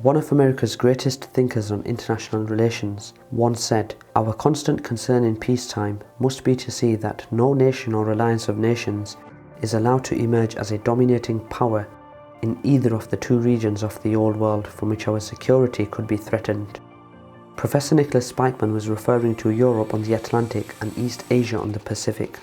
One of America's greatest thinkers on international relations once said, "Our constant concern in peacetime must be to see that no nation or alliance of nations is allowed to emerge as a dominating power in either of the two regions of the old world from which our security could be threatened." Professor Nicholas Spikeman was referring to Europe on the Atlantic and East Asia on the Pacific.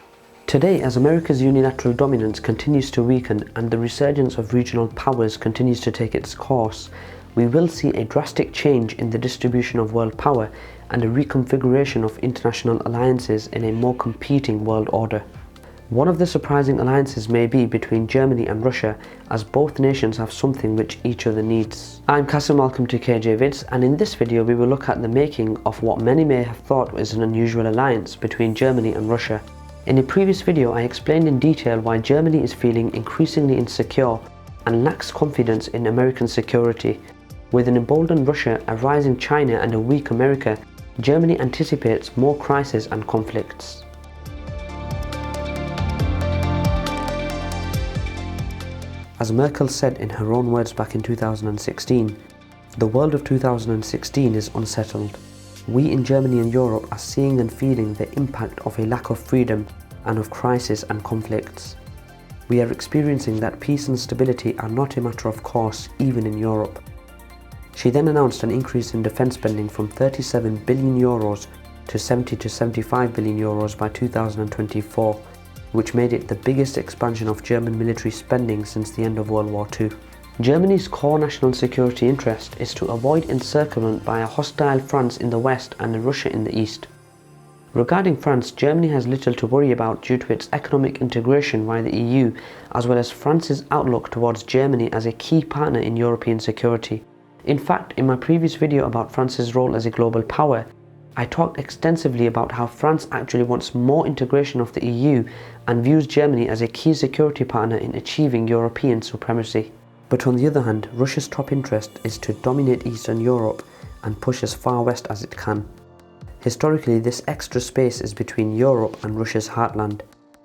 Today, as America's unilateral dominance continues to weaken and the resurgence of regional powers continues to take its course, we will see a drastic change in the distribution of world power and a reconfiguration of international alliances in a more competing world order. One of the surprising alliances may be between Germany and Russia, as both nations have something which each other needs. I'm Kasim, welcome to KJ Vids, and in this video we will look at the making of what many may have thought was an unusual alliance between Germany and Russia. In a previous video I explained in detail why Germany is feeling increasingly insecure and lacks confidence in American security. With an emboldened Russia, a rising China and a weak America, Germany anticipates more crises and conflicts. As Merkel said in her own words back in 2016, the world of 2016 is unsettled. We in Germany and Europe are seeing and feeling the impact of a lack of freedom and of crisis and conflicts. We are experiencing that peace and stability are not a matter of course even in Europe. She then announced an increase in defence spending from 37 billion euros to 70 to 75 billion euros by 2024, which made it the biggest expansion of German military spending since the end of World War II. Germany's core national security interest is to avoid encirclement by a hostile France in the west and a Russia in the east. Regarding France, Germany has little to worry about due to its economic integration via the EU, as well as France's outlook towards Germany as a key partner in European security. In fact, in my previous video about France's role as a global power, I talked extensively about how France actually wants more integration of the EU and views Germany as a key security partner in achieving European supremacy. But on the other hand, Russia's top interest is to dominate Eastern Europe and push as far west as it can. Historically, this extra space is between Europe and Russia's heartland.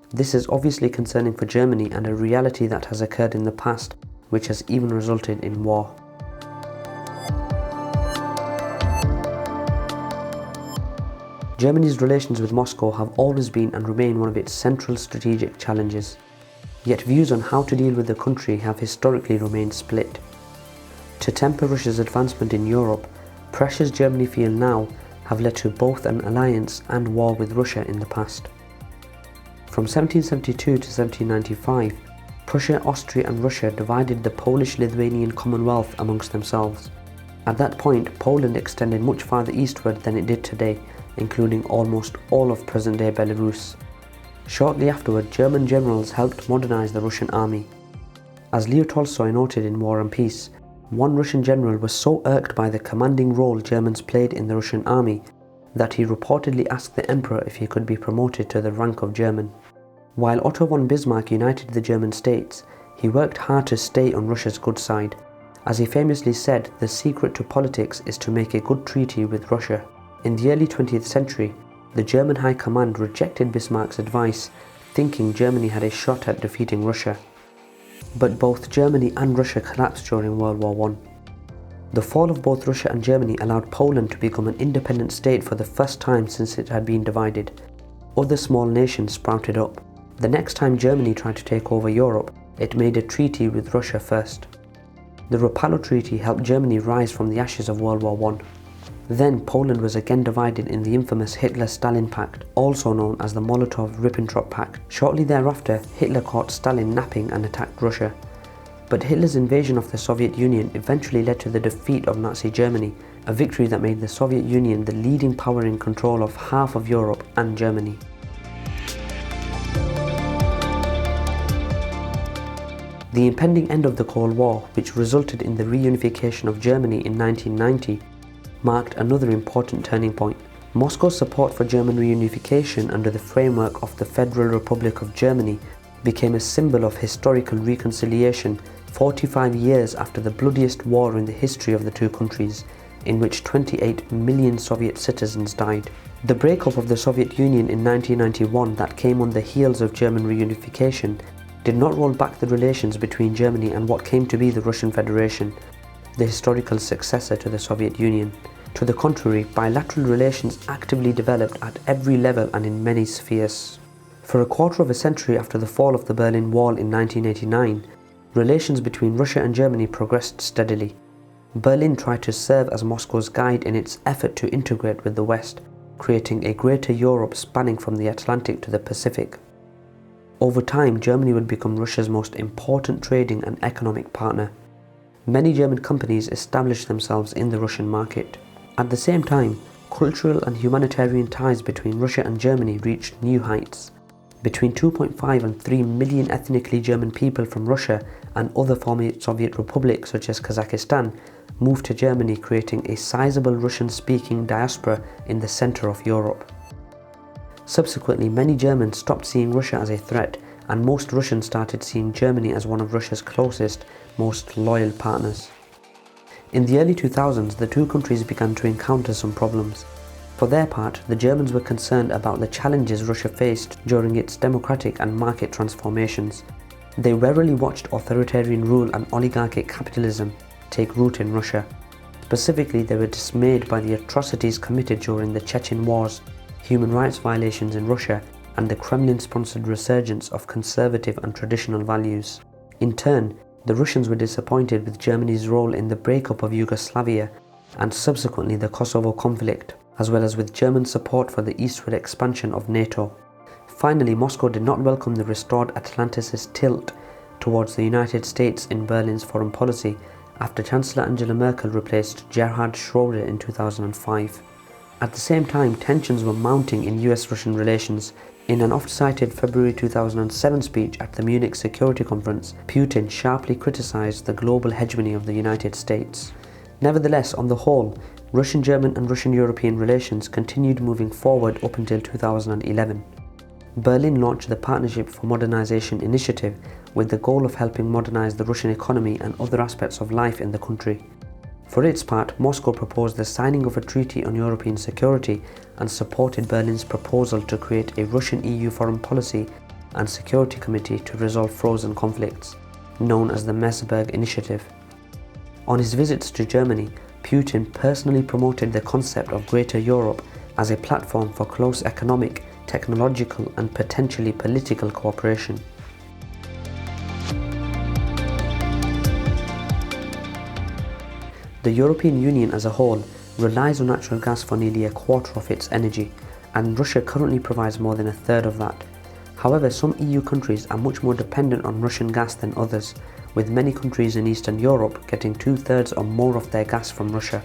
This is obviously concerning for Germany and a reality that has occurred in the past, which has even resulted in war. Germany's relations with Moscow have always been and remain one of its central strategic challenges. Yet views on how to deal with the country have historically remained split. To temper Russia's advancement in Europe, pressures Germany feel now have led to both an alliance and war with Russia in the past. From 1772 to 1795, Prussia, Austria and Russia divided the Polish-Lithuanian Commonwealth amongst themselves. At that point, Poland extended much farther eastward than it did today, including almost all of present-day Belarus. Shortly afterward, German generals helped modernize the Russian army. As Leo Tolstoy noted in War and Peace, one Russian general was so irked by the commanding role Germans played in the Russian army that he reportedly asked the emperor if he could be promoted to the rank of German. While Otto von Bismarck united the German states, he worked hard to stay on Russia's good side. As he famously said, the secret to politics is to make a good treaty with Russia. In the early 20th century, the German High Command rejected Bismarck's advice, thinking Germany had a shot at defeating Russia. But both Germany and Russia collapsed during World War I. The fall of both Russia and Germany allowed Poland to become an independent state for the first time since it had been divided. Other small nations sprouted up. The next time Germany tried to take over Europe, it made a treaty with Russia first. The Rapallo Treaty helped Germany rise from the ashes of World War I. Then Poland was again divided in the infamous Hitler-Stalin Pact, also known as the Molotov-Ribbentrop Pact. Shortly thereafter, Hitler caught Stalin napping and attacked Russia. But Hitler's invasion of the Soviet Union eventually led to the defeat of Nazi Germany, a victory that made the Soviet Union the leading power in control of half of Europe and Germany. The impending end of the Cold War, which resulted in the reunification of Germany in 1990, marked another important turning point. Moscow's support for German reunification under the framework of the Federal Republic of Germany became a symbol of historical reconciliation 45 years after the bloodiest war in the history of the two countries, in which 28 million Soviet citizens died. The breakup of the Soviet Union in 1991 that came on the heels of German reunification did not roll back the relations between Germany and what came to be the Russian Federation. the historical successor to the Soviet Union. To the contrary, bilateral relations actively developed at every level and in many spheres. For a quarter of a century after the fall of the Berlin Wall in 1989, relations between Russia and Germany progressed steadily. Berlin tried to serve as Moscow's guide in its effort to integrate with the West, creating a greater Europe spanning from the Atlantic to the Pacific. Over time, Germany would become Russia's most important trading and economic partner. Many German companies established themselves in the Russian market. At the same time, cultural and humanitarian ties between Russia and Germany reached new heights. Between 2.5 and 3 million ethnically German people from Russia and other former Soviet republics such as Kazakhstan moved to Germany, creating a sizable Russian-speaking diaspora in the center of Europe. Subsequently, many Germans stopped seeing Russia as a threat, and most Russians started seeing Germany as one of Russia's closest, most loyal partners. In the early 2000s, the two countries began to encounter some problems. For their part, the Germans were concerned about the challenges Russia faced during its democratic and market transformations. They warily watched authoritarian rule and oligarchic capitalism take root in Russia. Specifically, they were dismayed by the atrocities committed during the Chechen Wars, human rights violations in Russia, and the Kremlin-sponsored resurgence of conservative and traditional values. In turn, the Russians were disappointed with Germany's role in the breakup of Yugoslavia and subsequently the Kosovo conflict, as well as with German support for the eastward expansion of NATO. Finally, Moscow did not welcome the restored Atlanticist tilt towards the United States in Berlin's foreign policy after Chancellor Angela Merkel replaced Gerhard Schroeder in 2005. At the same time, tensions were mounting in US-Russian relations. In an oft-cited February 2007 speech at the Munich Security Conference, Putin sharply criticized the global hegemony of the United States. Nevertheless, on the whole, Russian-German and Russian-European relations continued moving forward up until 2011. Berlin launched the Partnership for Modernization initiative with the goal of helping modernize the Russian economy and other aspects of life in the country. For its part, Moscow proposed the signing of a treaty on European security and supported Berlin's proposal to create a Russian-EU foreign policy and security committee to resolve frozen conflicts, known as the Meseberg Initiative. On his visits to Germany, Putin personally promoted the concept of Greater Europe as a platform for close economic, technological and potentially political cooperation. The European Union as a whole relies on natural gas for nearly a quarter of its energy, and Russia currently provides more than a third of that. However, some EU countries are much more dependent on Russian gas than others, with many countries in Eastern Europe getting 2/3 or more of their gas from Russia.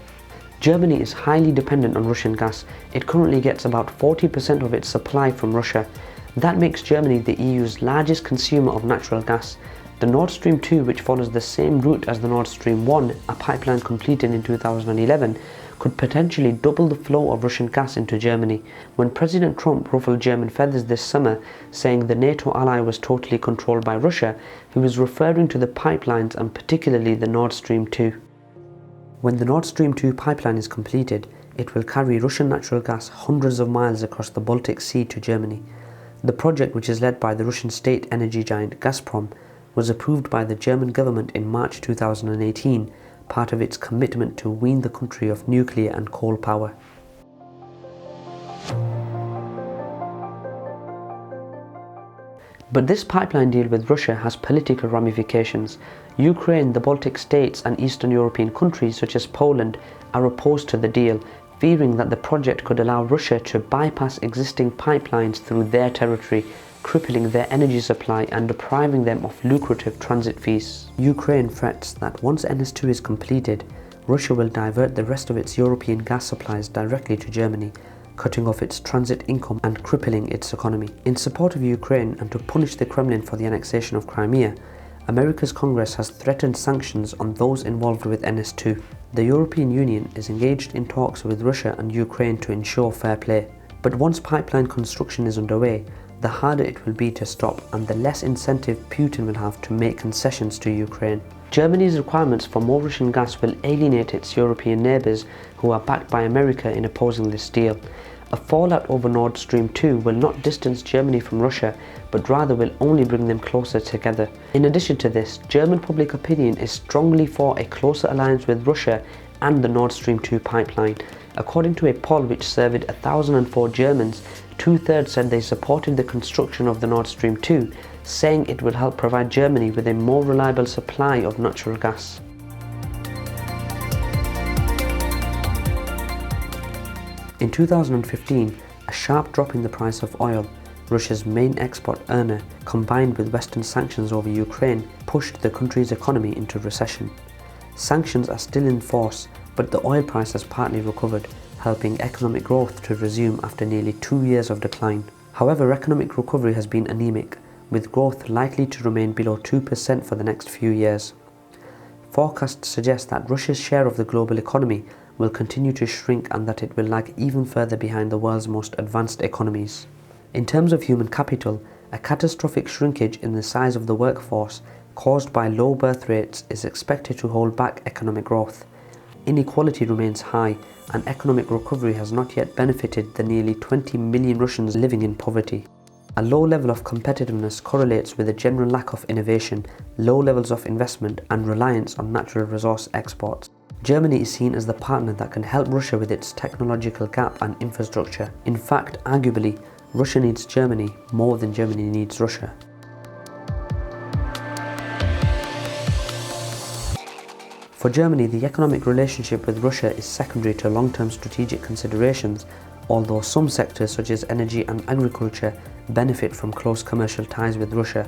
Germany is highly dependent on Russian gas. It currently gets about 40% of its supply from Russia. That makes Germany the EU's largest consumer of natural gas. The Nord Stream 2, which follows the same route as the Nord Stream 1, a pipeline completed in 2011, could potentially double the flow of Russian gas into Germany. When President Trump ruffled German feathers this summer, saying the NATO ally was totally controlled by Russia, he was referring to the pipelines and particularly the Nord Stream 2. When the Nord Stream 2 pipeline is completed, it will carry Russian natural gas hundreds of miles across the Baltic Sea to Germany. The project, which is led by the Russian state energy giant Gazprom, was approved by the German government in March 2018, part of its commitment to wean the country of nuclear and coal power. But this pipeline deal with Russia has political ramifications. Ukraine, the Baltic states and Eastern European countries such as Poland are opposed to the deal, fearing that the project could allow Russia to bypass existing pipelines through their territory, crippling their energy supply and depriving them of lucrative transit fees. Ukraine threats that once NS2 is completed, Russia will divert the rest of its European gas supplies directly to Germany, cutting off its transit income and crippling its economy. In support of Ukraine and to punish the Kremlin for the annexation of Crimea, America's Congress has threatened sanctions on those involved with NS2. The European Union is engaged in talks with Russia and Ukraine to ensure fair play. But once pipeline construction is underway, the harder it will be to stop and the less incentive Putin will have to make concessions to Ukraine. Germany's requirements for more Russian gas will alienate its European neighbours who are backed by America in opposing this deal. A fallout over Nord Stream 2 will not distance Germany from Russia, but rather will only bring them closer together. In addition to this, German public opinion is strongly for a closer alliance with Russia and the Nord Stream 2 pipeline. According to a poll which surveyed 1,004 Germans, 2/3 said they supported the construction of the Nord Stream 2, saying it will help provide Germany with a more reliable supply of natural gas. In 2015, a sharp drop in the price of oil, Russia's main export earner, combined with Western sanctions over Ukraine, pushed the country's economy into recession. Sanctions are still in force, but the oil price has partly recovered, helping economic growth to resume after nearly 2 years of decline. However, economic recovery has been anemic, with growth likely to remain below 2% for the next few years. Forecasts suggest that Russia's share of the global economy will continue to shrink and that it will lag even further behind the world's most advanced economies. In terms of human capital, a catastrophic shrinkage in the size of the workforce caused by low birth rates is expected to hold back economic growth. Inequality remains high, and economic recovery has not yet benefited the nearly 20 million Russians living in poverty. A low level of competitiveness correlates with a general lack of innovation, low levels of investment, and reliance on natural resource exports. Germany is seen as the partner that can help Russia with its technological gap and infrastructure. In fact, arguably, Russia needs Germany more than Germany needs Russia. For Germany, the economic relationship with Russia is secondary to long-term strategic considerations, although some sectors such as energy and agriculture benefit from close commercial ties with Russia.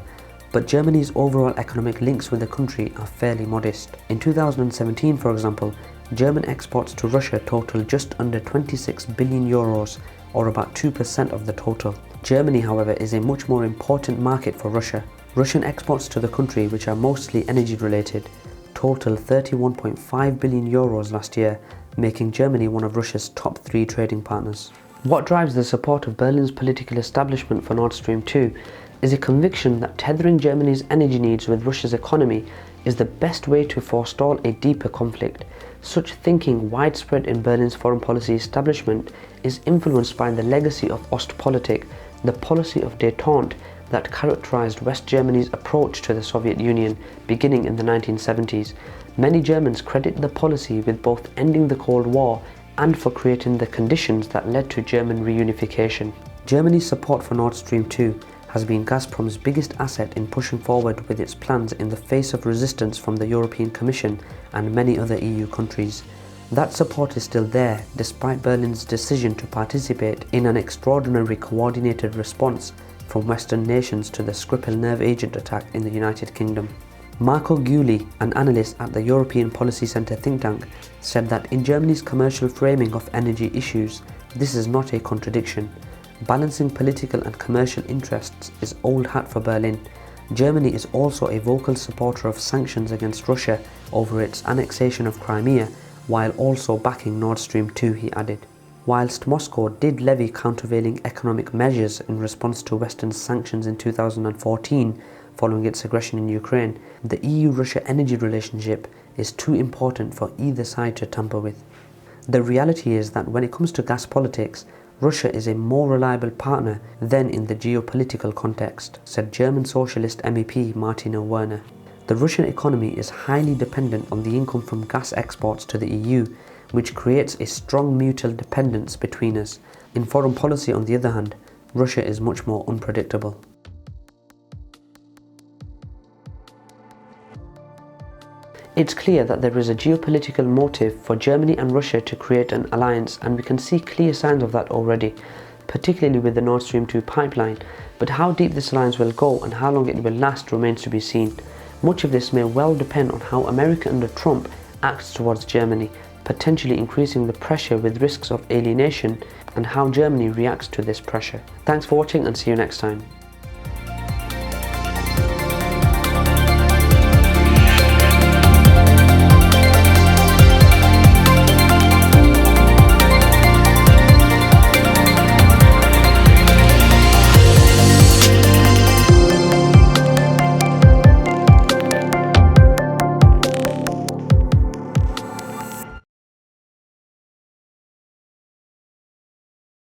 But Germany's overall economic links with the country are fairly modest. In 2017, for example, German exports to Russia totaled just under 26 billion euros, or about 2% of the total. Germany, however, is a much more important market for Russia. Russian exports to the country, which are mostly energy related, totaled 31.5 billion euros last year, making Germany one of Russia's top 3 trading partners. What drives the support of Berlin's political establishment for Nord Stream 2 is a conviction that tethering Germany's energy needs with Russia's economy is the best way to forestall a deeper conflict. Such thinking, widespread in Berlin's foreign policy establishment, is influenced by the legacy of Ostpolitik, the policy of détente that characterized West Germany's approach to the Soviet Union beginning in the 1970s. Many Germans credit the policy with both ending the Cold War and for creating the conditions that led to German reunification. Germany's support for Nord Stream 2 has been Gazprom's biggest asset in pushing forward with its plans in the face of resistance from the European Commission and many other EU countries. That support is still there, despite Berlin's decision to participate in an extraordinary coordinated response from Western nations to the Skripal nerve agent attack in the United Kingdom. Marco Giuli, an analyst at the European Policy Centre think tank, said that in Germany's commercial framing of energy issues, this is not a contradiction. Balancing political and commercial interests is old hat for Berlin. Germany is also a vocal supporter of sanctions against Russia over its annexation of Crimea, while also backing Nord Stream 2, he added. Whilst Moscow did levy countervailing economic measures in response to Western sanctions in 2014 following its aggression in Ukraine, the EU-Russia energy relationship is too important for either side to tamper with. The reality is that when it comes to gas politics, Russia is a more reliable partner than in the geopolitical context, said German socialist MEP Martina Werner. The Russian economy is highly dependent on the income from gas exports to the EU, which creates a strong mutual dependence between us. In foreign policy, on the other hand, Russia is much more unpredictable. It's clear that there is a geopolitical motive for Germany and Russia to create an alliance, and we can see clear signs of that already, particularly with the Nord Stream 2 pipeline. But how deep this alliance will go and how long it will last remains to be seen. Much of this may well depend on how America under Trump acts towards Germany, potentially increasing the pressure with risks of alienation, and how Germany reacts to this pressure. Thanks for watching and see you next time.